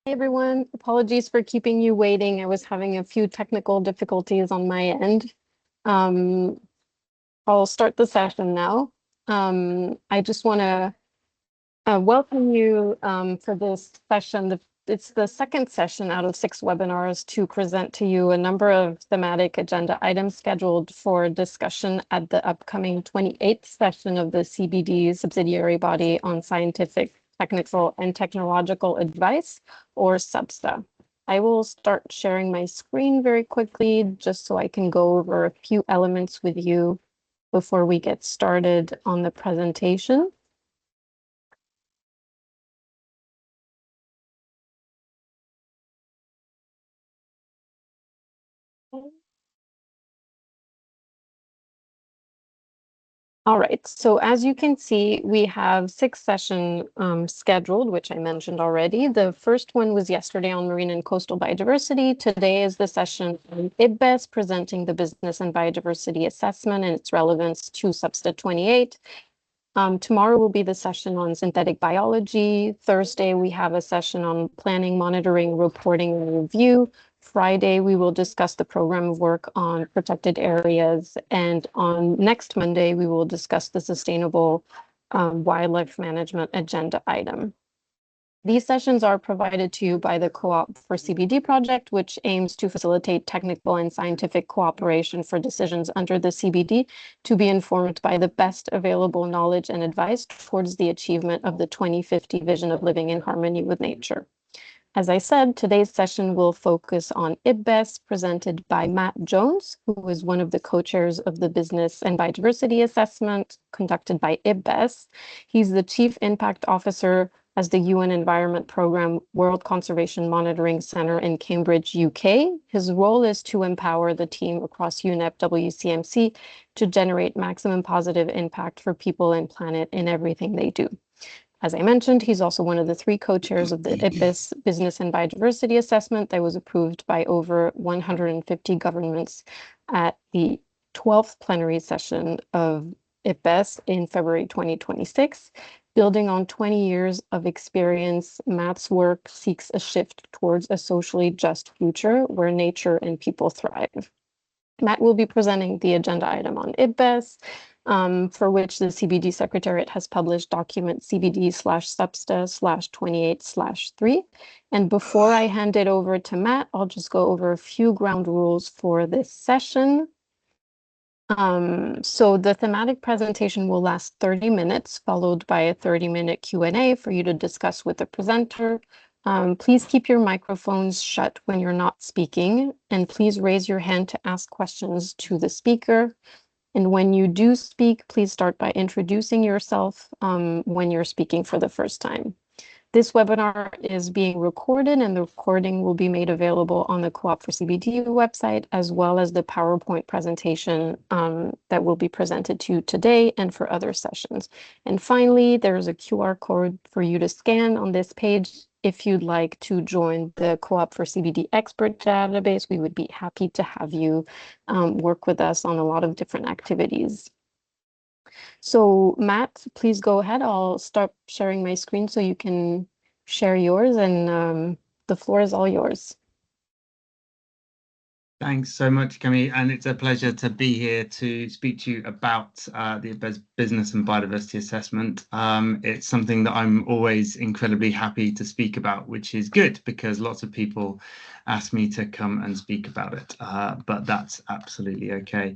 Hey everyone, apologies for keeping you waiting. I was having a few technical difficulties on my end. Um, I'll start the session now. I just want to welcome you for this session. It's the second session out of 6 webinars to present to you a number of thematic agenda items scheduled for discussion at the upcoming 28th session of the CBD subsidiary body on scientific, technical, and technological advice, or SBSTA. I will start sharing my screen very quickly just so I can go over a few elements with you before we get started on the presentation. All right, so as you can see, we have 6 sessions scheduled, which I mentioned already. The first one was yesterday on marine and coastal biodiversity. Today is the session on IPBES, presenting the business and biodiversity assessment and its relevance to SBSTTA-28. Tomorrow will be the session on synthetic biology. Thursday, we have a session on planning, monitoring, reporting, and review. Friday, we will discuss the program of work on protected areas. And on next Monday, we will discuss the sustainable wildlife management agenda item. These sessions are provided to you by the Co-op for CBD project, which aims to facilitate technical and scientific cooperation for decisions under the CBD to be informed by the best available knowledge and advice towards the achievement of the 2050 vision of living in harmony with nature. As I said, today's session will focus on IPBES, presented by Matt Jones, who is one of the co-chairs of the Business and Biodiversity Assessment conducted by IPBES. He's the Chief Impact Officer as the UN Environment Programme World Conservation Monitoring Centre in Cambridge, UK. His role is to empower the team across UNEP WCMC to generate maximum positive impact for people and planet in everything they do. As I mentioned, he's also one of the 3 co-chairs of the IPBES Business and Biodiversity Assessment that was approved by over 150 governments at the 12th plenary session of IPBES in February 2026. Building on 20 years of experience, Matt's work seeks a shift towards a socially just future where nature and people thrive. Matt will be presenting the agenda item on IPBES, for which the CBD Secretariat has published document CBD/SBSTA/28/3. And before I hand it over to Matt, I'll just go over a few ground rules for this session. So the thematic presentation will last 30 minutes, followed by a 30-minute Q&A for you to discuss with the presenter. Please keep your microphones shut when you're not speaking, and please raise your hand to ask questions to the speaker. And when you do speak, please start by introducing yourself when you're speaking for the first time. This webinar is being recorded, and the recording will be made available on the Co-op for CBD website, as well as the PowerPoint presentation that will be presented to you today and for other sessions. And finally, there's a QR code for you to scan on this page. If you'd like to join the Co-op for CBD expert database, we would be happy to have you work with us on a lot of different activities. So Matt, please go ahead. I'll start sharing my screen so you can share yours, and the floor is all yours. Thanks so much, Camille, and it's a pleasure to be here to speak to you about the Business and Biodiversity Assessment. It's something that I'm always incredibly happy to speak about, which is good because lots of people ask me to come and speak about it, but that's absolutely okay.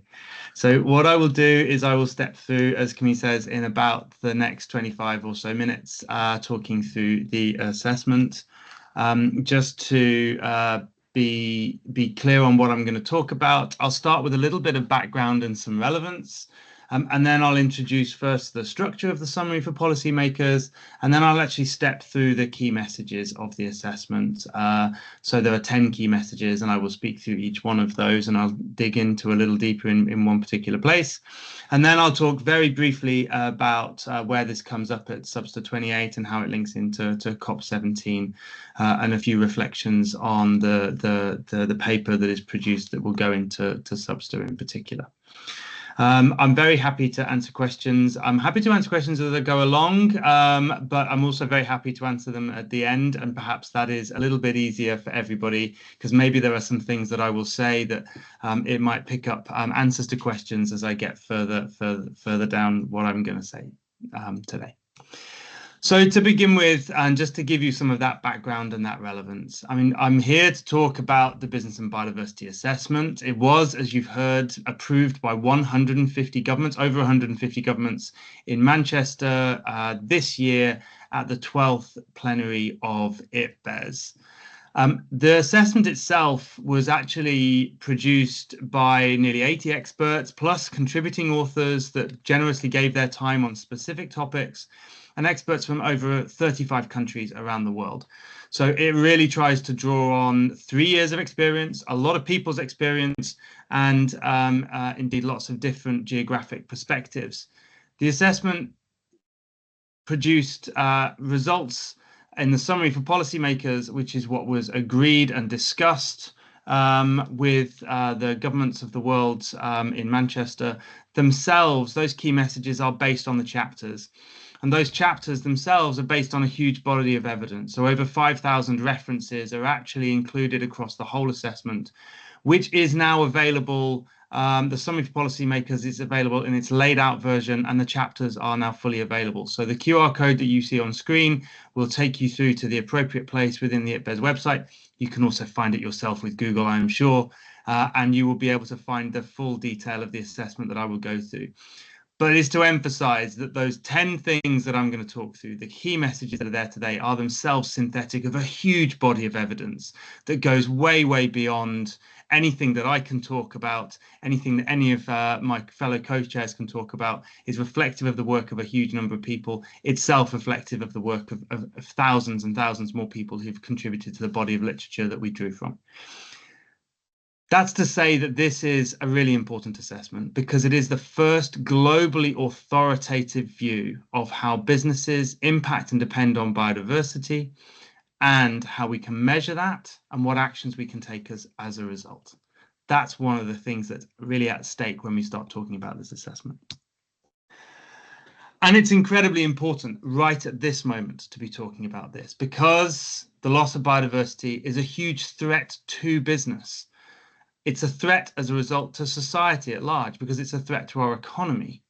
So what I will do is I will step through, as Camille says, in about the next 25 or so minutes, talking through the assessment. Just to be clear on what I'm going to talk about, I'll start with a little bit of background and some relevance, and then I'll introduce first the structure of the summary for policymakers, and then I'll actually step through the key messages of the assessment. So there are 10 key messages, and I will speak through each one of those, and I'll dig into a little deeper in one particular place. And then I'll talk very briefly about where this comes up at SBSTA-28 and how it links into COP17, and a few reflections on the paper that is produced that will go into SBSTA in particular. I'm very happy to answer questions. I'm happy to answer questions as I go along, but I'm also very happy to answer them at the end. And perhaps that is a little bit easier for everybody, because maybe there are some things that I will say that it might pick up answers to questions as I get further down what I'm going to say today. So to begin with, and just to give you some of that background and that relevance, I mean, I'm here to talk about the Business and Biodiversity Assessment. It was, as you've heard, approved by 150 governments, over 150 governments in Manchester this year at the 12th plenary of IPBES. The assessment itself was actually produced by nearly 80 experts, plus contributing authors that generously gave their time on specific topics, and experts from over 35 countries around the world. So it really tries to draw on 3 years of experience, a lot of people's experience, and indeed lots of different geographic perspectives. The assessment produced results in the summary for policymakers, which is what was agreed and discussed with the governments of the world in Manchester themselves. Those key messages are based on the chapters. And those chapters themselves are based on a huge body of evidence. So over 5,000 references are actually included across the whole assessment, which is now available. The summary for policymakers is available in its laid out version, and the chapters are now fully available. So the QR code that you see on screen will take you through to the appropriate place within the IPBES website. You can also find it yourself with Google, I'm sure, and you will be able to find the full detail of the assessment that I will go through. But it is to emphasize that those 10 things that I'm going to talk through, the key messages that are there today, are themselves synthetic of a huge body of evidence that goes way, way beyond anything that I can talk about. Anything that any of my fellow co-chairs can talk about is reflective of the work of a huge number of people, itself reflective of the work of thousands and thousands more people who've contributed to the body of literature that we drew from. That's to say that this is a really important assessment because it is the first globally authoritative view of how businesses impact and depend on biodiversity and how we can measure that and what actions we can take as a result. That's one of the things that's really at stake when we start talking about this assessment. And it's incredibly important right at this moment to be talking about this because the loss of biodiversity is a huge threat to business. It's a threat as a result to society at large because it's a threat to our economy.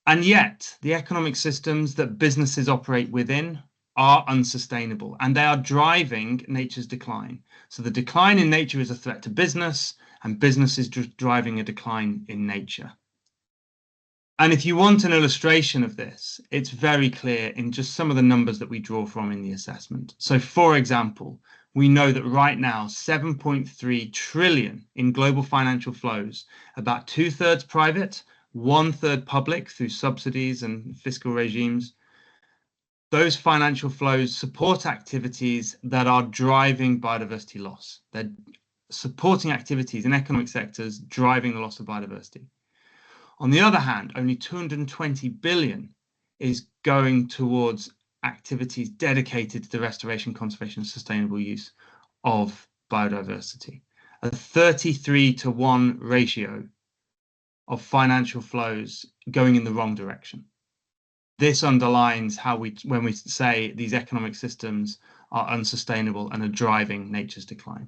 And yet the economic systems that businesses operate within are unsustainable and they are driving nature's decline. So the decline in nature is a threat to business and business is driving a decline in nature. And if you want an illustration of this, it's very clear in just some of the numbers that we draw from in the assessment. So for example, we know that right now 7.3 trillion in global financial flows, about 2/3 private, 1/3 public through subsidies and fiscal regimes. Those financial flows support activities that are driving biodiversity loss. They're supporting activities in economic sectors driving the loss of biodiversity. On the other hand, only 220 billion is going towards activities dedicated to the restoration, conservation, and sustainable use of biodiversity. A 33-to-1 ratio of financial flows going in the wrong direction. This underlines how when we say these economic systems are unsustainable and are driving nature's decline.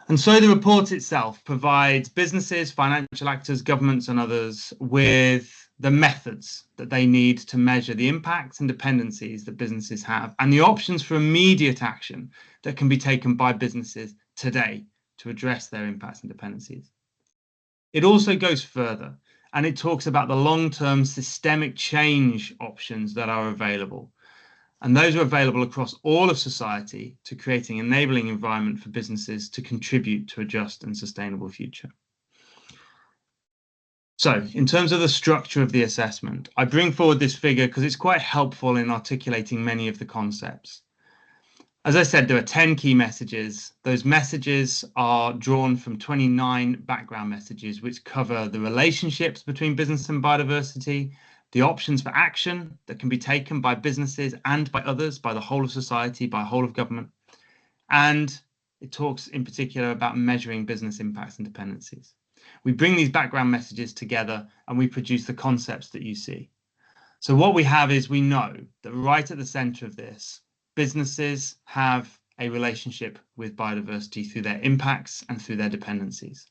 And so the report itself provides businesses, financial actors, governments, and others with the methods that they need to measure the impacts and dependencies that businesses have and the options for immediate action that can be taken by businesses today to address their impacts and dependencies. It also goes further and it talks about the long-term systemic change options that are available. And those are available across all of society to creating an enabling environment for businesses to contribute to a just and sustainable future. So in terms of the structure of the assessment, I bring forward this figure because it's quite helpful in articulating many of the concepts. As I said, there are 10 key messages. Those messages are drawn from 29 background messages, which cover the relationships between business and biodiversity, the options for action that can be taken by businesses and by others, by the whole of society, by whole of government. And it talks in particular about measuring business impacts and dependencies. We bring these background messages together and we produce the concepts that you see. So what we have is we know that right at the center of this, businesses have a relationship with biodiversity through their impacts and through their dependencies.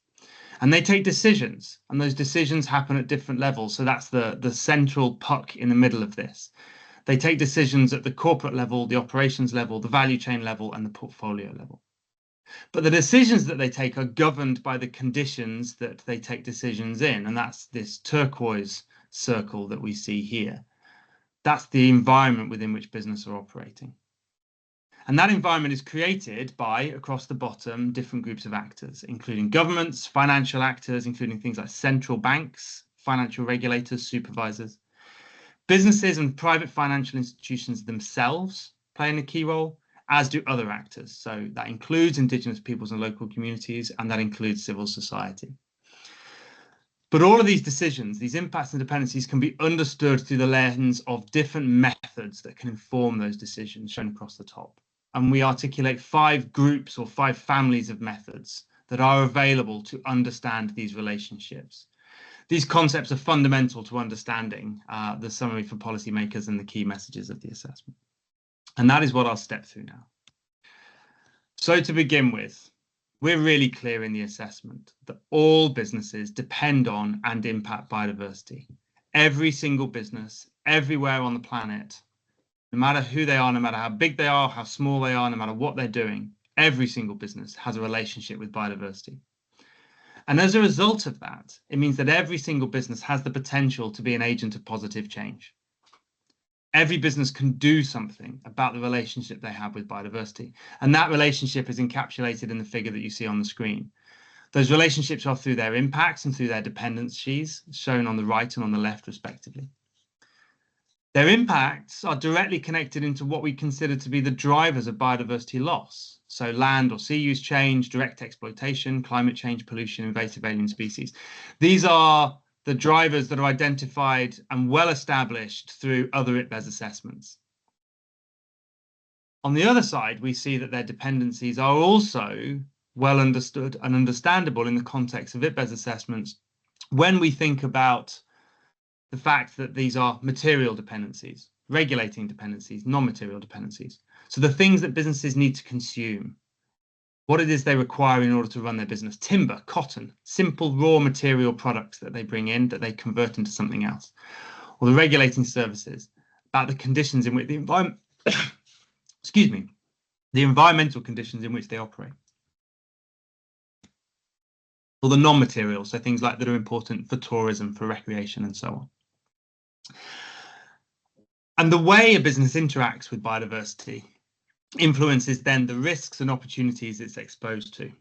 And they take decisions, and those decisions happen at different levels. So that's the central puck in the middle of this. They take decisions at the corporate level, the operations level, the value chain level, and the portfolio level. But the decisions that they take are governed by the conditions that they take decisions in. And that's this turquoise circle that we see here. That's the environment within which business are operating. And that environment is created by, across the bottom, different groups of actors, including governments, financial actors, including things like central banks, financial regulators, supervisors. Businesses and private financial institutions themselves playing a key role, as do other actors. So that includes Indigenous peoples and local communities, and that includes civil society. But all of these decisions, these impacts and dependencies, can be understood through the lens of different methods that can inform those decisions, shown across the top. And we articulate 5 groups or 5 families of methods that are available to understand these relationships. These concepts are fundamental to understanding the summary for policymakers and the key messages of the assessment. And that is what I'll step through now. So to begin with, we're really clear in the assessment that all businesses depend on and impact biodiversity. Every single business, everywhere on the planet, no matter who they are, no matter how big they are, how small they are, no matter what they're doing, every single business has a relationship with biodiversity. And as a result of that, it means that every single business has the potential to be an agent of positive change. Every business can do something about the relationship they have with biodiversity. And that relationship is encapsulated in the figure that you see on the screen. Those relationships are through their impacts and through their dependencies, shown on the right and on the left, respectively. Their impacts are directly connected into what we consider to be the drivers of biodiversity loss. So land or sea use change, direct exploitation, climate change, pollution, invasive alien species. These are the drivers that are identified and well established through other IPBES assessments. On the other side, we see that their dependencies are also well understood and understandable in the context of IPBES assessments when we think about the fact that these are material dependencies, regulating dependencies, non-material dependencies. So the things that businesses need to consume, what it is they require in order to run their business: timber, cotton, simple raw material products that they bring in that they convert into something else. Or the regulating services, about the conditions in which the environment, the environmental conditions in which they operate. Or the non-material, so things like that are important for tourism, for recreation, and so on. And the way a business interacts with biodiversity influences then the risks and opportunities it's exposed to.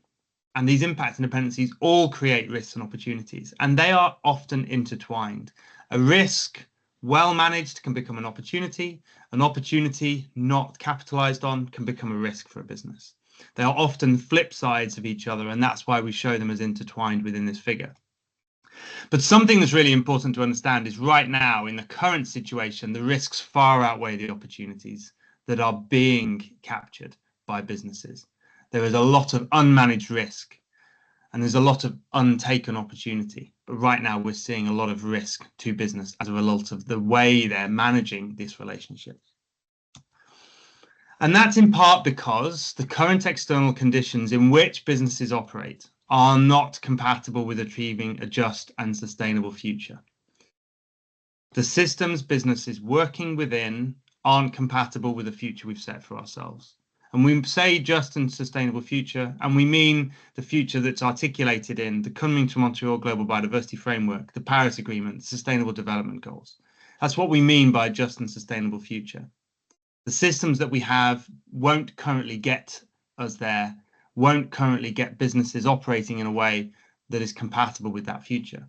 And these impacts and dependencies all create risks and opportunities, and they are often intertwined. A risk well managed can become an opportunity not capitalized on can become a risk for a business. They are often flip sides of each other, and that's why we show them as intertwined within this figure. But something that's really important to understand is right now, in the current situation, the risks far outweigh the opportunities that are being captured by businesses. There is a lot of unmanaged risk and there's a lot of untaken opportunity. But right now we're seeing a lot of risk to business as a result of the way they're managing this relationship. And that's in part because the current external conditions in which businesses operate are not compatible with achieving a just and sustainable future. The systems businesses working within aren't compatible with the future we've set for ourselves. And we say just and sustainable future, and we mean the future that's articulated in the Coming to Montreal Global Biodiversity Framework, the Paris Agreement, the Sustainable Development Goals. That's what we mean by a just and sustainable future. The systems that we have won't currently get us there, won't currently get businesses operating in a way that is compatible with that future.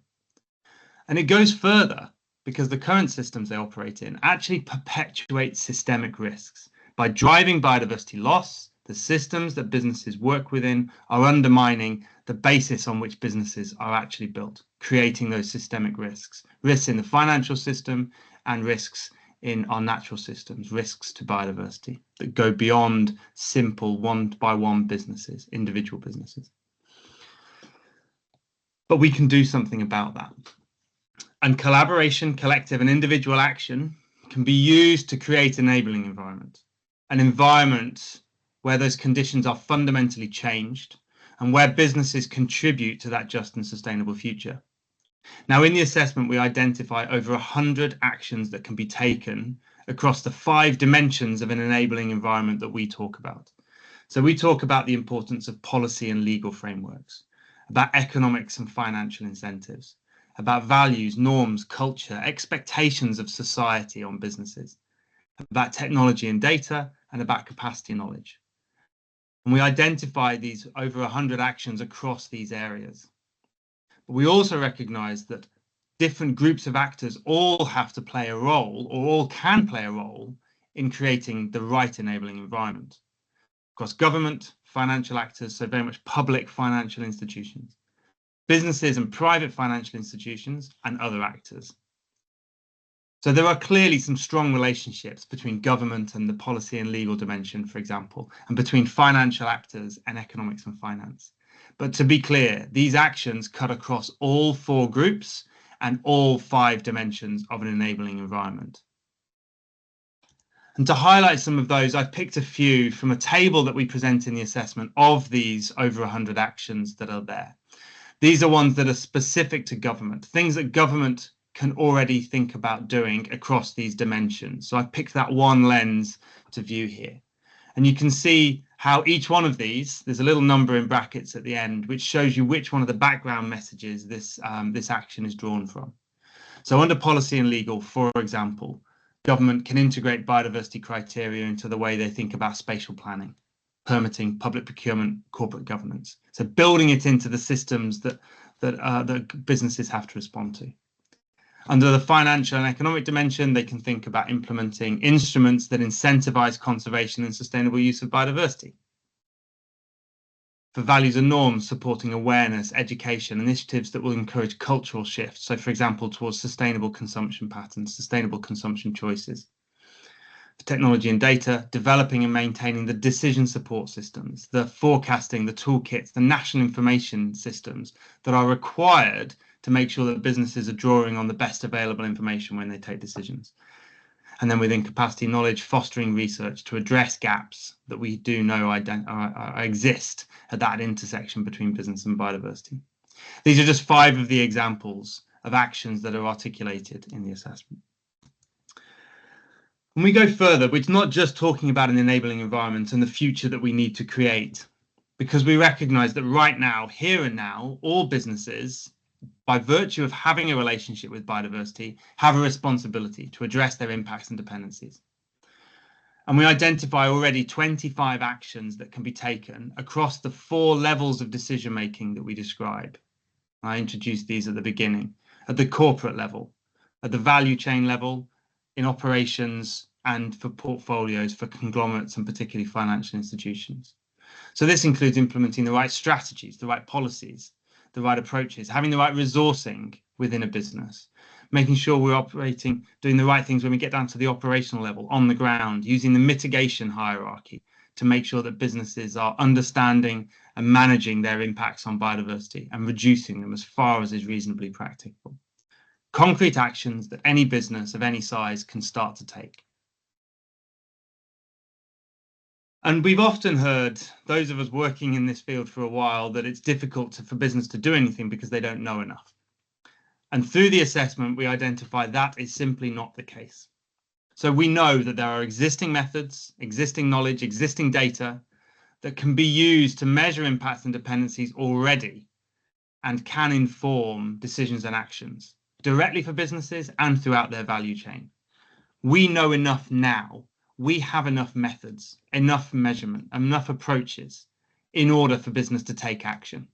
And it goes further, because the current systems they operate in actually perpetuate systemic risks. By driving biodiversity loss, the systems that businesses work within are undermining the basis on which businesses are actually built, creating those systemic risks. Risks in the financial system and risks in our natural systems, risks to biodiversity that go beyond simple one-by-one businesses, individual businesses. but we can do something about that. And collaboration, collective and individual action can be used to create an enabling environment, an environment where those conditions are fundamentally changed and where businesses contribute to that just and sustainable future. Now, in the assessment, we identify over 100 actions that can be taken across the 5 dimensions of an enabling environment that we talk about. So we talk about the importance of policy and legal frameworks, about economics and financial incentives, about values, norms, culture, expectations of society on businesses, about technology and data, and about capacity and knowledge. And we identify these over 100 actions across these areas. But we also recognize that different groups of actors all have to play a role, or all can play a role, in creating the right enabling environment. Across government, financial actors, so very much public financial institutions, businesses and private financial institutions, and other actors. So there are clearly some strong relationships between government and the policy and legal dimension, for example, and between financial actors and economics and finance. But to be clear, these actions cut across all 4 groups and all 5 dimensions of an enabling environment. And to highlight some of those, I've picked a few from a table that we present in the assessment of these over 100 actions that are there. These are ones that are specific to government, things that government can already think about doing across these dimensions. So I've picked that one lens to view here. And you can see how each one of these, there's a little number in brackets at the end, which shows you which one of the background messages this action is drawn from. So under policy and legal, for example, government can integrate biodiversity criteria into the way they think about spatial planning, permitting, public procurement, corporate governance. So building it into the systems that businesses have to respond to. Under the financial and economic dimension, they can think about implementing instruments that incentivize conservation and sustainable use of biodiversity. For values and norms, supporting awareness, education, initiatives that will encourage cultural shifts. So, for example, towards sustainable consumption patterns, sustainable consumption choices. For technology and data, developing and maintaining the decision support systems, the forecasting, the toolkits, the national information systems that are required to make sure that businesses are drawing on the best available information when they take decisions. And then within capacity knowledge, fostering research to address gaps that we do know exist at that intersection between business and biodiversity. These are just 5 of the examples of actions that are articulated in the assessment. When we go further, we're not just talking about an enabling environment and the future that we need to create, because we recognize that right now, here and now, all businesses, by virtue of having a relationship with biodiversity, have a responsibility to address their impacts and dependencies. And we identify already 25 actions that can be taken across the 4 levels of decision making that we describe. I introduced these at the beginning, at the corporate level, at the value chain level, in operations, and for portfolios for conglomerates and particularly financial institutions. So this includes implementing the right strategies, the right policies, the right approaches, having the right resourcing within a business, making sure we're operating, doing the right things when we get down to the operational level, on the ground, using the mitigation hierarchy to make sure that businesses are understanding and managing their impacts on biodiversity and reducing them as far as is reasonably practicable. Concrete actions that any business of any size can start to take. And we've often heard, those of us working in this field for a while, that it's difficult for business to do anything because they don't know enough. And through the assessment, we identify that is simply not the case. So we know that there are existing methods, existing knowledge, existing data that can be used to measure impacts and dependencies already and can inform decisions and actions directly for businesses and throughout their value chain. We know enough now. We have enough methods, enough measurement, enough approaches in order for business to take action.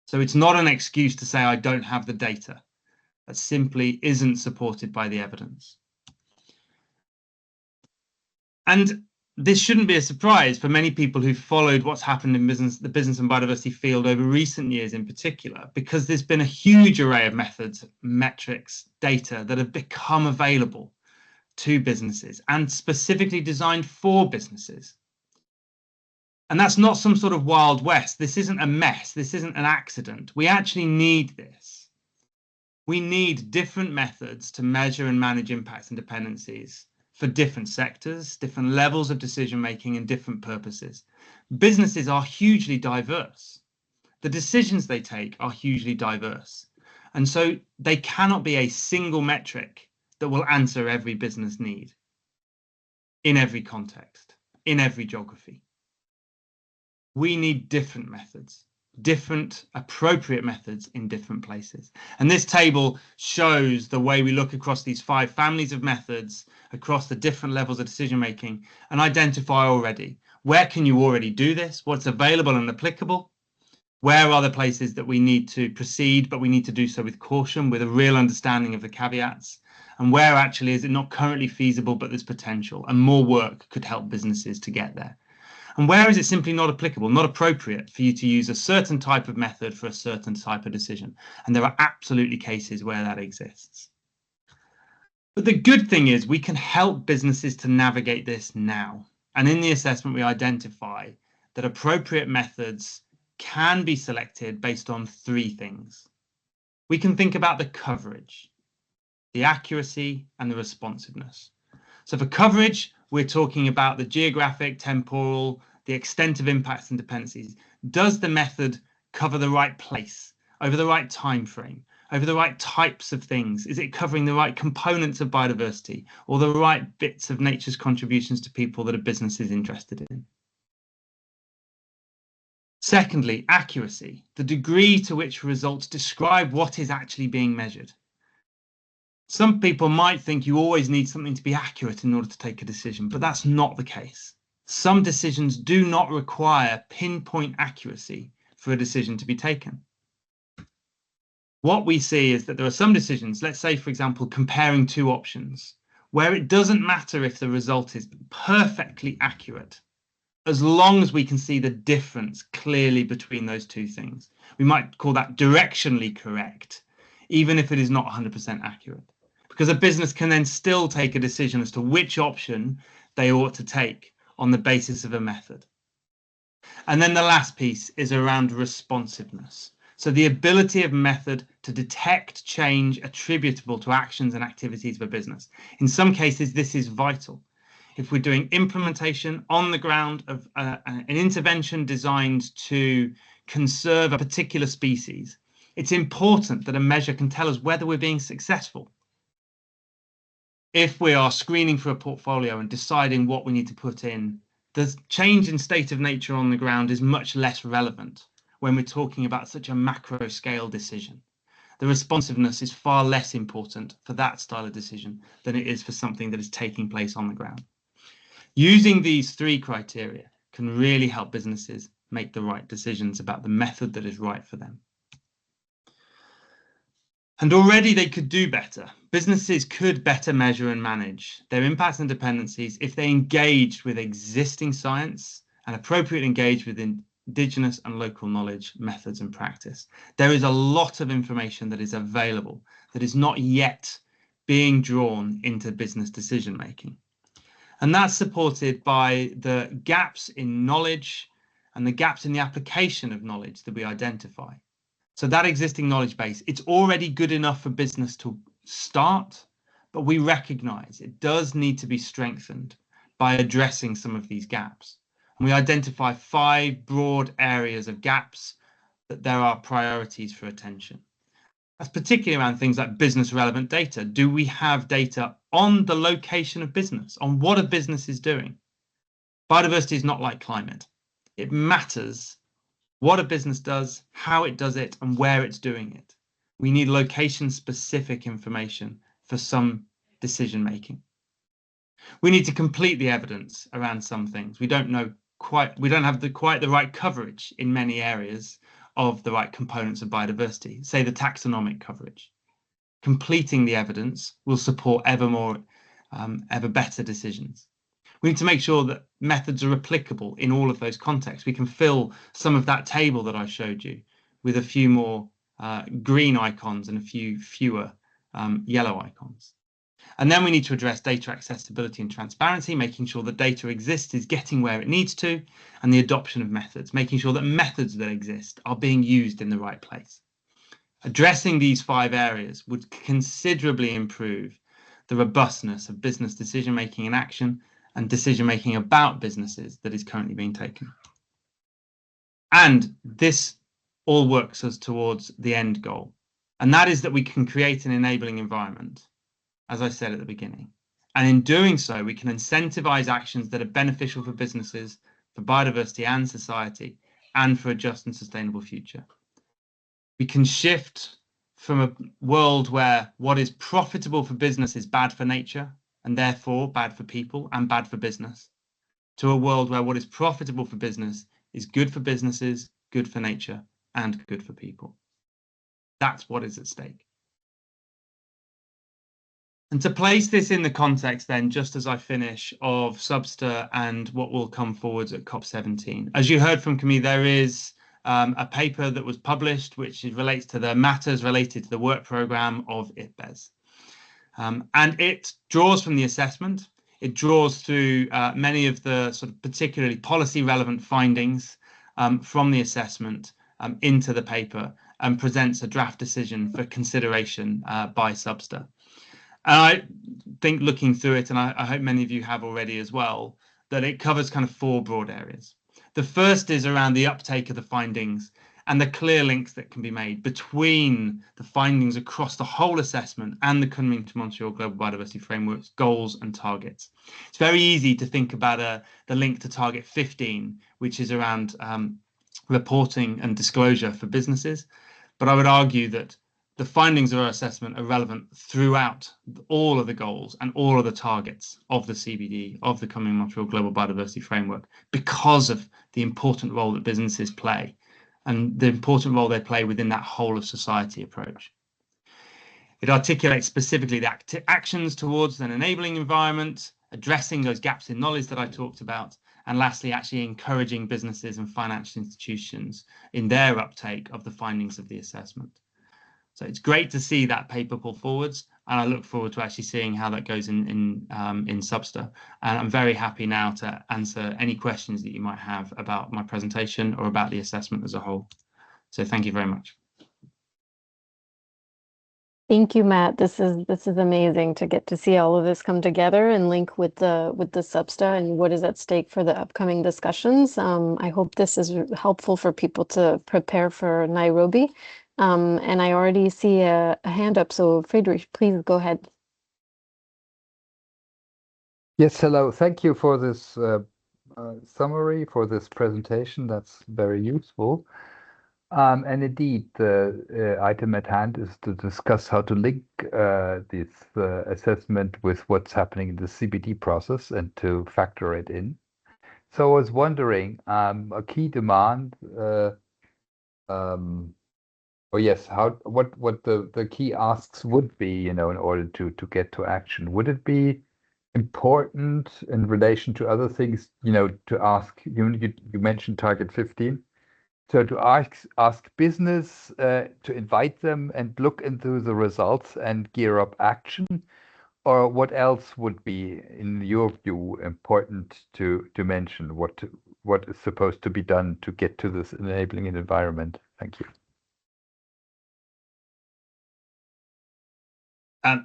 So it's not an excuse to say I don't have the data. That simply isn't supported by the evidence. And this shouldn't be a surprise for many people who've followed what's happened in the business and biodiversity field over recent years in particular, because there's been a huge array of methods, metrics, data that have become available to businesses and specifically designed for businesses. And that's not some sort of Wild West. This isn't a mess. This isn't an accident. We actually need this. We need different methods to measure and manage impacts and dependencies for different sectors, different levels of decision making, and different purposes. Businesses are hugely diverse. The decisions they take are hugely diverse. And so they cannot be a single metric that will answer every business need in every context, in every geography. We need different methods, different appropriate methods in different places. And this table shows the way we look across these 5 families of methods, across the different levels of decision making, and identify already where can you already do this, what's available and applicable, where are the places that we need to proceed, but we need to do so with caution, with a real understanding of the caveats, and where actually is it not currently feasible, but there's potential, and more work could help businesses to get there. And where is it simply not applicable, not appropriate for you to use a certain type of method for a certain type of decision? And there are absolutely cases where that exists. But the good thing is we can help businesses to navigate this now. And in the assessment, we identify that appropriate methods can be selected based on 3 things. We can think about the coverage, the accuracy, and the responsiveness. So for coverage, we're talking about the geographic, temporal, the extent of impacts and dependencies. Does the method cover the right place, over the right time frame, over the right types of things? Is it covering the right components of biodiversity or the right bits of nature's contributions to people that a business is interested in? Secondly, accuracy, the degree to which results describe what is actually being measured. Some people might think you always need something to be accurate in order to take a decision, but that's not the case. Some decisions do not require pinpoint accuracy for a decision to be taken. What we see is that there are some decisions, let's say, for example, comparing 2 options, where it doesn't matter if the result is perfectly accurate, as long as we can see the difference clearly between those 2 things. We might call that directionally correct, even if it is not 100% accurate. Because a business can then still take a decision as to which option they ought to take on the basis of a method. And then the last piece is around responsiveness. So the ability of method to detect change attributable to actions and activities of a business. In some cases, this is vital. If we're doing implementation on the ground of an intervention designed to conserve a particular species, it's important that a measure can tell us whether we're being successful. If we are screening for a portfolio and deciding what we need to put in, the change in state of nature on the ground is much less relevant when we're talking about such a macro scale decision. The responsiveness is far less important for that style of decision than it is for something that is taking place on the ground. Using these 3 criteria can really help businesses make the right decisions about the method that is right for them. And already they could do better. Businesses could better measure and manage their impacts and dependencies if they engaged with existing science and appropriately engaged with indigenous and local knowledge, methods and practice. There is a lot of information that is available that is not yet being drawn into business decision making. And that's supported by the gaps in knowledge and the gaps in the application of knowledge that we identify. So that existing knowledge base, it's already good enough for business to start, but we recognize it does need to be strengthened by addressing some of these gaps. And we identify 5 broad areas of gaps that there are priorities for attention. That's particularly around things like business relevant data. Do we have data on the location of business, on what a business is doing? Biodiversity is not like climate. It matters what a business does, how it does it, and where it's doing it. We need location-specific information for some decision making. We need to complete the evidence around some things. We don't have quite the right coverage in many areas of the right components of biodiversity, say the taxonomic coverage. Completing the evidence will support ever better decisions. We need to make sure that methods are applicable in all of those contexts. We can fill some of that table that I showed you with a few more green icons and a few fewer yellow icons. And then we need to address data accessibility and transparency, making sure that data exists is getting where it needs to, and the adoption of methods, making sure that methods that exist are being used in the right place. Addressing these 5 areas would considerably improve the robustness of business decision-making and action and decision-making about businesses that is currently being taken. And this all works us towards the end goal, and that is that we can create an enabling environment, as I said at the beginning. And in doing so, we can incentivize actions that are beneficial for businesses, for biodiversity and society, and for a just and sustainable future. We can shift from a world where what is profitable for business is bad for nature, and therefore bad for people and bad for business, to a world where what is profitable for business is good for businesses, good for nature, and good for people. That's what is at stake. And to place this in the context then, just as I finish, of SBSTTA and what will come forwards at COP17. As you heard from Camille, there is a paper that was published which relates to the matters related to the work programme of IPBES. And it draws from the assessment. It draws through many of the sort of particularly policy relevant findings from the assessment into the paper and presents a draft decision for consideration by SBSTTA. And I think looking through it, and I hope many of you have already as well, that it covers kind of 4 broad areas. The first is around the uptake of the findings and the clear links that can be made between the findings across the whole assessment and the Kunming to Montreal Global Biodiversity Framework's goals and targets. It's very easy to think about the link to target 15, which is around reporting and disclosure for businesses. But I would argue that the findings of our assessment are relevant throughout all of the goals and all of the targets of the CBD, of the Kunming Montreal Global Biodiversity Framework, because of the important role that businesses play and the important role they play within that whole of society approach. It articulates specifically the actions towards an enabling environment, addressing those gaps in knowledge that I talked about, and lastly, actually encouraging businesses and financial institutions in their uptake of the findings of the assessment. So it's great to see that paper pull forwards, and I look forward to actually seeing how that goes in SBSTTA. And I'm very happy now to answer any questions that you might have about my presentation or about the assessment as a whole. So thank you very much. Thank you, Matt. This is amazing to get to see all of this come together and link with the SBSTTA and what is at stake for the upcoming discussions. I hope this is helpful for people to prepare for Nairobi. And I already see a hand up, so Friedrich, please go ahead. Yes, hello. Thank you for this summary, for this presentation. That's very useful. And indeed, the item at hand is to discuss how to link this assessment with what's happening in the CBD process and to factor it in. So I was wondering, a key demand, what the key asks would be, in order to get to action. Would it be important in relation to other things, to ask, you mentioned target 15, so to ask business to invite them and look into the results and gear up action, or what else would be, in your view, important to mention? What is supposed to be done to get to this enabling environment? Thank you.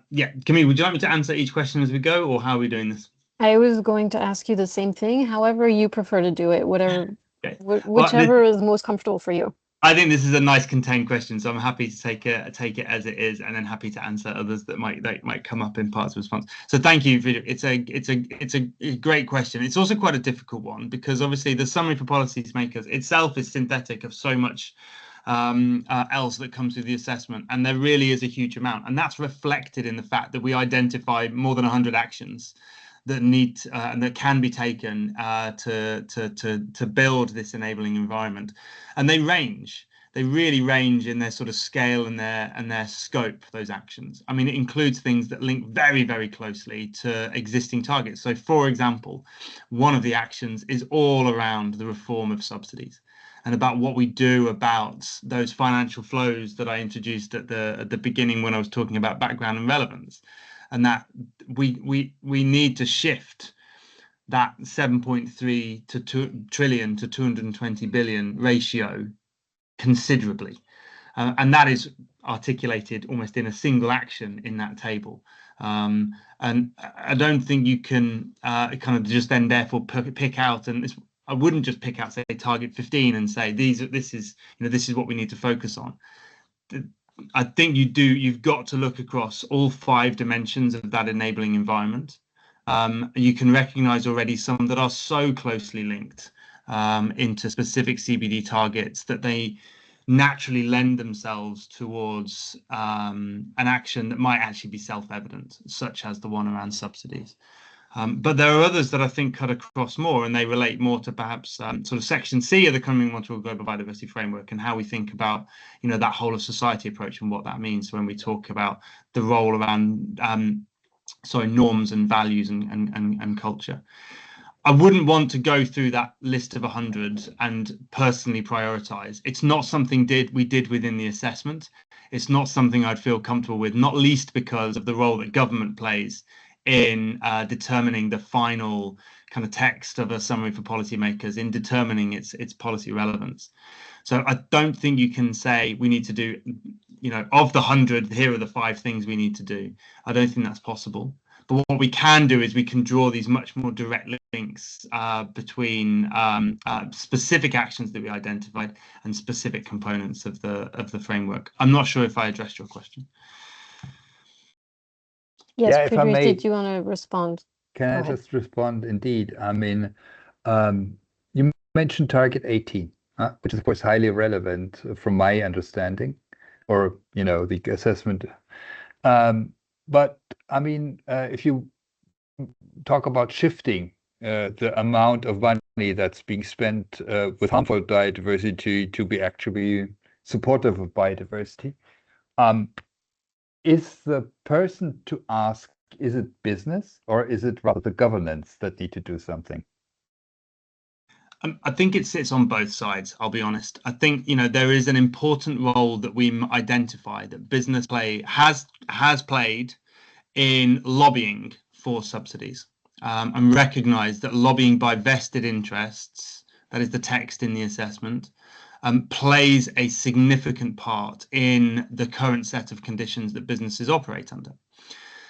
Yeah, Camille, would you like me to answer each question as we go, or how are we doing this? I was going to ask you the same thing. However you prefer to do it, whatever, Okay. whichever is most comfortable for you. I think this is a nice contained question, so I'm happy to take it as it is, and then happy to answer others that might come up in parts of response. So thank you. It's a great question. It's also quite a difficult one, because obviously the summary for policymakers itself is synthetic of so much else that comes through the assessment, and there really is a huge amount, and that's reflected in the fact that we identify more than 100 actions that need and that can be taken to build this enabling environment, and they really range in their sort of scale and their scope. Those actions, I mean, it includes things that link very, very closely to existing targets. So, for example, one of the actions is all around the reform of subsidies and about what we do about those financial flows that I introduced at the beginning when I was talking about background and relevance. and that we need to shift that 7.3 to 2 trillion to 220 billion ratio considerably. And that is articulated almost in a single action in that table. And I don't think you can kind of just then therefore pick out, and I wouldn't just pick out, say, target 15 and say this is what we need to focus on. I think you've got to look across all 5 dimensions of that enabling environment. You can recognize already some that are so closely linked into specific CBD targets that they naturally lend themselves towards an action that might actually be self-evident, such as the one around subsidies. But there are others that I think cut across more, and they relate more to perhaps sort of section C of the Coming Montreal Global Biodiversity Framework, and how we think about that whole of society approach and what that means when we talk about the role around norms and values and culture. I wouldn't want to go through that list of 100 and personally prioritize. It's not something we did within the assessment. It's not something I'd feel comfortable with, not least because of the role that government plays in determining the final kind of text of a summary for policymakers, in determining its policy relevance. So I don't think you can say we need to do, of the 100, here are the 5 things we need to do. I don't think that's possible. But what we can do is we can draw these much more direct links between specific actions that we identified and specific components of the framework. I'm not sure if I addressed your question. Yes, Yeah, if I may, did you want to respond? Can I just respond? Indeed. I mean, you mentioned target 18, which is of course highly relevant from my understanding, or the assessment. But I mean, if you talk about shifting the amount of money that's being spent with harmful biodiversity to be actually supportive of biodiversity, is the person to ask, is it business or is it rather the governments that need to do something? I think it sits on both sides, I'll be honest. I think, there is an important role that we identify that business has played in lobbying for subsidies, and recognise that lobbying by vested interests, that is the text in the assessment, plays a significant part in the current set of conditions that businesses operate under.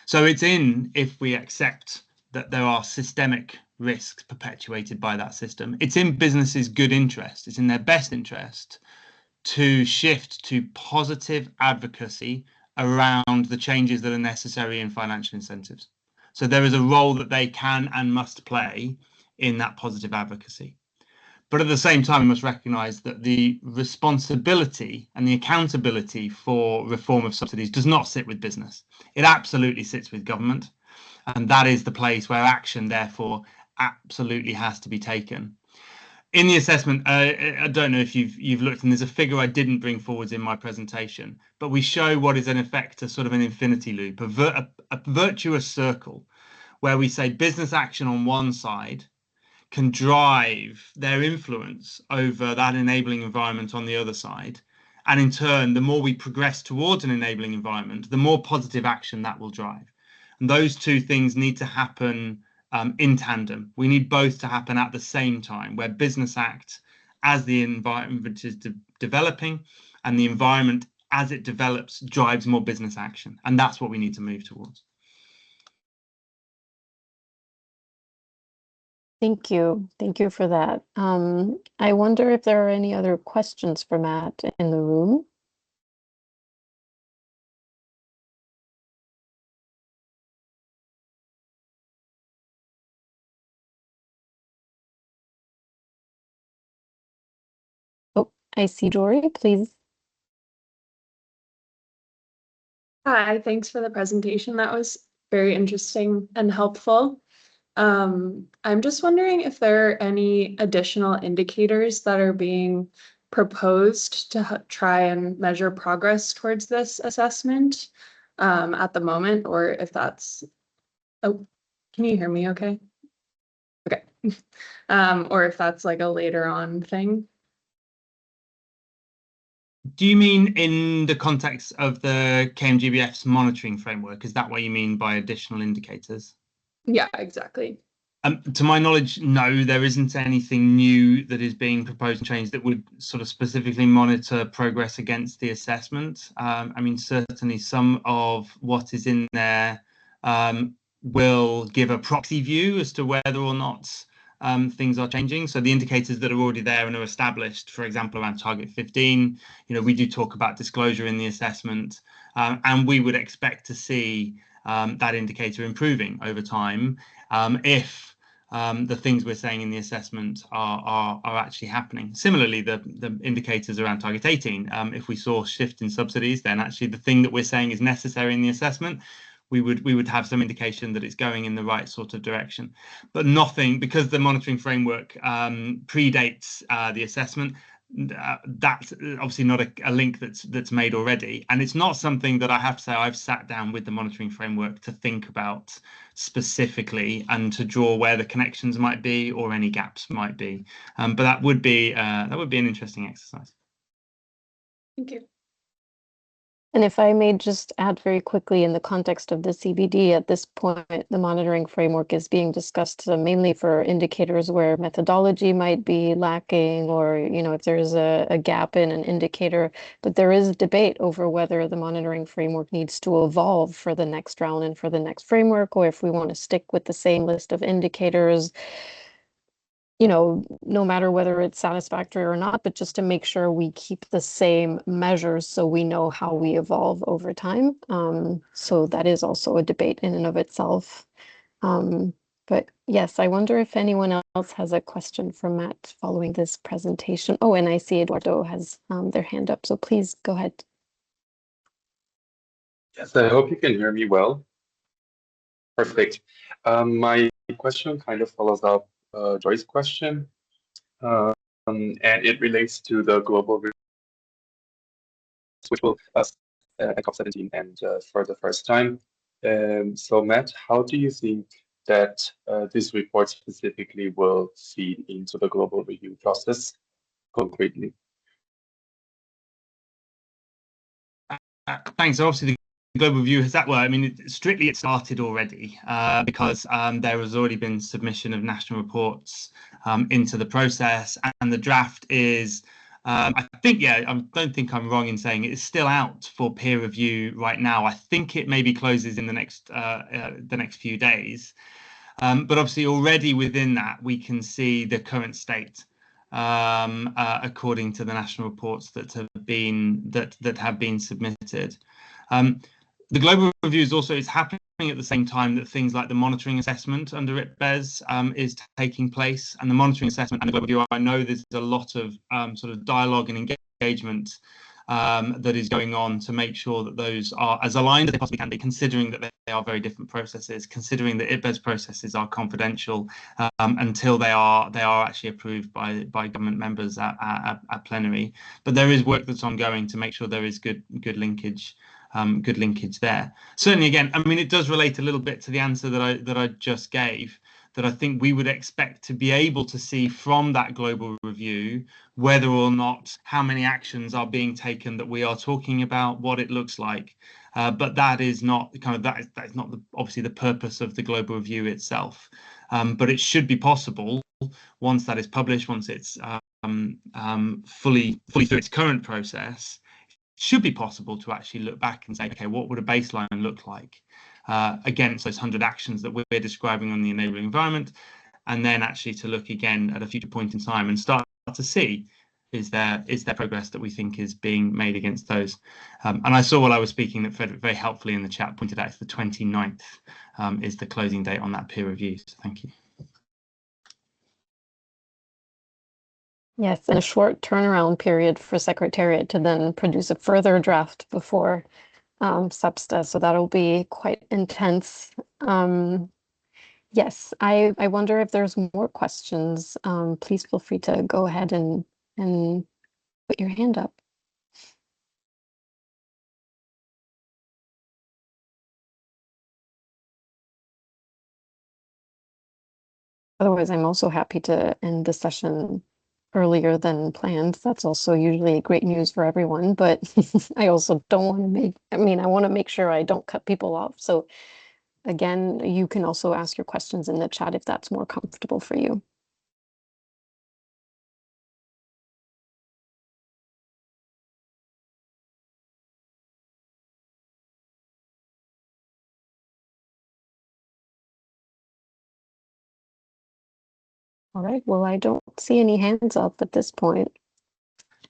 So if we accept that there are systemic risks perpetuated by that system, it's in businesses' good interest, it's in their best interest to shift to positive advocacy around the changes that are necessary in financial incentives. So there is a role that they can and must play in that positive advocacy. But at the same time, we must recognise that the responsibility and the accountability for reform of subsidies does not sit with business. It absolutely sits with government. And that is the place where action, therefore, absolutely has to be taken. In the assessment, I don't know if you've looked, and there's a figure I didn't bring forwards in my presentation, but we show what is in effect a sort of an infinity loop, a virtuous circle, where we say business action on one side can drive their influence over that enabling environment on the other side. And in turn, the more we progress towards an enabling environment, the more positive action that will drive. And those two things need to happen in tandem. We need both to happen at the same time, where business acts as the environment is developing, and the environment as it develops drives more business action. And that's what we need to move towards. Thank you. Thank you for that. I wonder if there are any other questions for Matt in the room. Oh, I see Dory, please. Hi, thanks for the presentation. That was very interesting and helpful. I'm just wondering if there are any additional indicators that are being proposed to try and measure progress towards this assessment at the moment, or if that's, oh, can you hear me okay? Okay. Or if that's like a later on thing. Do you mean in the context of the KMGBF's monitoring framework? Is that what you mean by additional indicators? Yeah, exactly. To my knowledge, no, there isn't anything new that is being proposed and changed that would sort of specifically monitor progress against the assessment. I mean, certainly some of what is in there will give a proxy view as to whether or not things are changing. So the indicators that are already there and are established, for example, around target 15, we do talk about disclosure in the assessment, and we would expect to see that indicator improving over time if the things we're saying in the assessment are actually happening. Similarly, the indicators around target 18, if we saw a shift in subsidies, then actually the thing that we're saying is necessary in the assessment, we would have some indication that it's going in the right sort of direction. But nothing, because the monitoring framework predates the assessment, that's obviously not a link that's made already, and it's not something that I have to say I've sat down with the monitoring framework to think about specifically and to draw where the connections might be or any gaps might be. But that would be an interesting exercise. Thank you. And if I may just add very quickly, in the context of the CBD, at this point, the monitoring framework is being discussed mainly for indicators where methodology might be lacking, or if there's a gap in an indicator. But there is debate over whether the monitoring framework needs to evolve for the next round and for the next framework, or if we want to stick with the same list of indicators, no matter whether it's satisfactory or not, but just to make sure we keep the same measures so we know how we evolve over time. So that is also a debate in and of itself. But yes, I wonder if anyone else has a question for Matt following this presentation. Oh, and I see Eduardo has their hand up, so please go ahead. Yes, I hope you can hear me well. Perfect. My question kind of follows up Joy's question, and it relates to the global risk, which will at COP17 and for the first time. So Matt, how do you think that this report specifically will feed into the global review process concretely? Thanks. So obviously, the global review has that. Well, I mean, strictly it started already because there has already been submission of national reports into the process, and the draft is. I think, yeah, I don't think I'm wrong in saying it's still out for peer review right now. I think it maybe closes in the next few days, but obviously already within that we can see the current state. According to the national reports that have been submitted. The global review is happening at the same time that things like the monitoring assessment under IPBES is taking place, and the monitoring assessment and the global review, I know there's a lot of sort of dialogue and engagement that is going on to make sure that those are as aligned as they possibly can be, considering that they are very different processes, considering that IPBES processes are confidential until they are actually approved by government members at plenary. But there is work that's ongoing to make sure there is good linkage. Good linkage there. Certainly, again, I mean, it does relate a little bit to the answer that I just gave, that I think we would expect to be able to see from that global review whether or not how many actions are being taken that we are talking about, what it looks like. But that is not that is not obviously the purpose of the global review itself. But it should be possible once that is published, once it's fully through its current process. Should be possible to actually look back and say, okay, what would a baseline look like against those 100 actions that we're describing on the enabling environment, and then actually to look again at a future point in time and start to see is there progress that we think is being made against those. And I saw while I was speaking that Frederick very helpfully in the chat pointed out it's the 29th is the closing date on that peer review. So thank you. Yes, and a short turnaround period for Secretariat to then produce a further draft before SBSTTA, so that'll be quite intense. Yes, I wonder if there's more questions. Please feel free to go ahead and put your hand up. Otherwise, I'm also happy to end the session earlier than planned. That's also usually great news for everyone, but I also don't want to I want to make sure I don't cut people off. So again, you can also ask your questions in the chat if that's more comfortable for you. All right, well, I don't see any hands up at this point.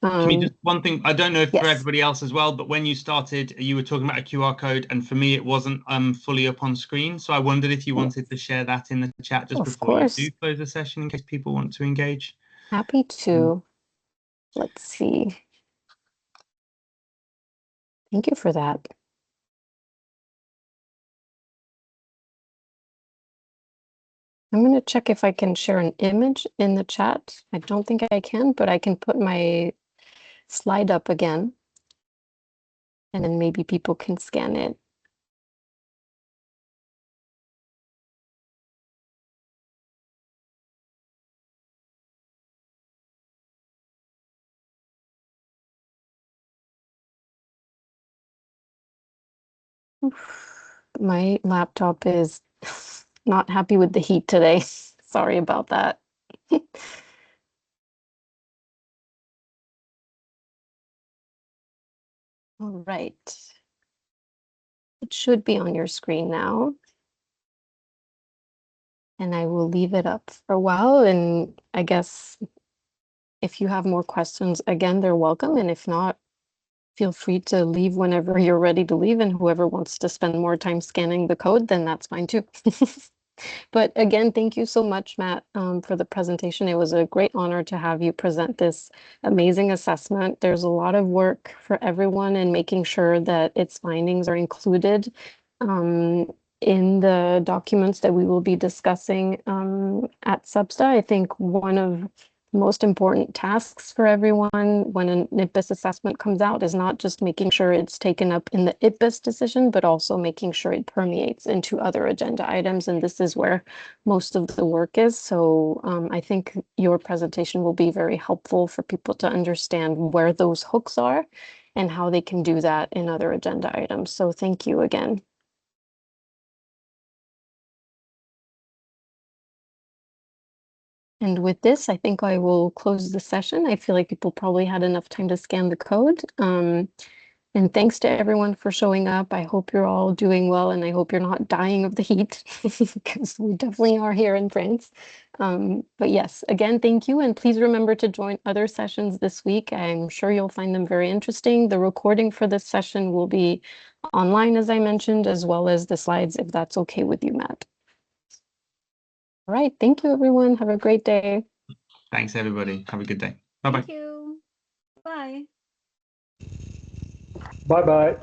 Just one thing, I don't know if for yes. everybody else as well, but when you started, you were talking about a QR code, and for me, it wasn't fully up on screen. So I wondered if you wanted to share that in the chat just before you do close the session, in case people want to engage. Happy to. Let's see. Thank you for that. I'm going to check if I can share an image in the chat. I don't think I can, but I can put my slide up again. And then maybe people can scan it. My laptop is not happy with the heat today. Sorry about that. All right. It should be on your screen now. And I will leave it up for a while. And I guess if you have more questions, again, they're welcome. And if not, feel free to leave whenever you're ready to leave. And whoever wants to spend more time scanning the code, then that's fine too. But again, thank you so much, Matt, for the presentation. It was a great honor to have you present this amazing assessment. There's a lot of work for everyone in making sure that its findings are included in the documents that we will be discussing at SBSTA. I think one of most important tasks for everyone when an IPBES assessment comes out is not just making sure it's taken up in the IPBES decision, but also making sure it permeates into other agenda items. And this is where most of the work is. So I think your presentation will be very helpful for people to understand where those hooks are and how they can do that in other agenda items. So thank you again. And with this, I think I will close the session. I feel like people probably had enough time to scan the code. And thanks to everyone for showing up. I hope you're all doing well, and I hope you're not dying of the heat, because we definitely are here in France. But yes, again, thank you. And please remember to join other sessions this week. I'm sure you'll find them very interesting. The recording for this session will be online, as I mentioned, as well as the slides, if that's okay with you, Matt. All right. Thank you, everyone. Have a great day. Thanks, everybody. Have a good day. Bye-bye. Thank you. Bye. Bye-bye.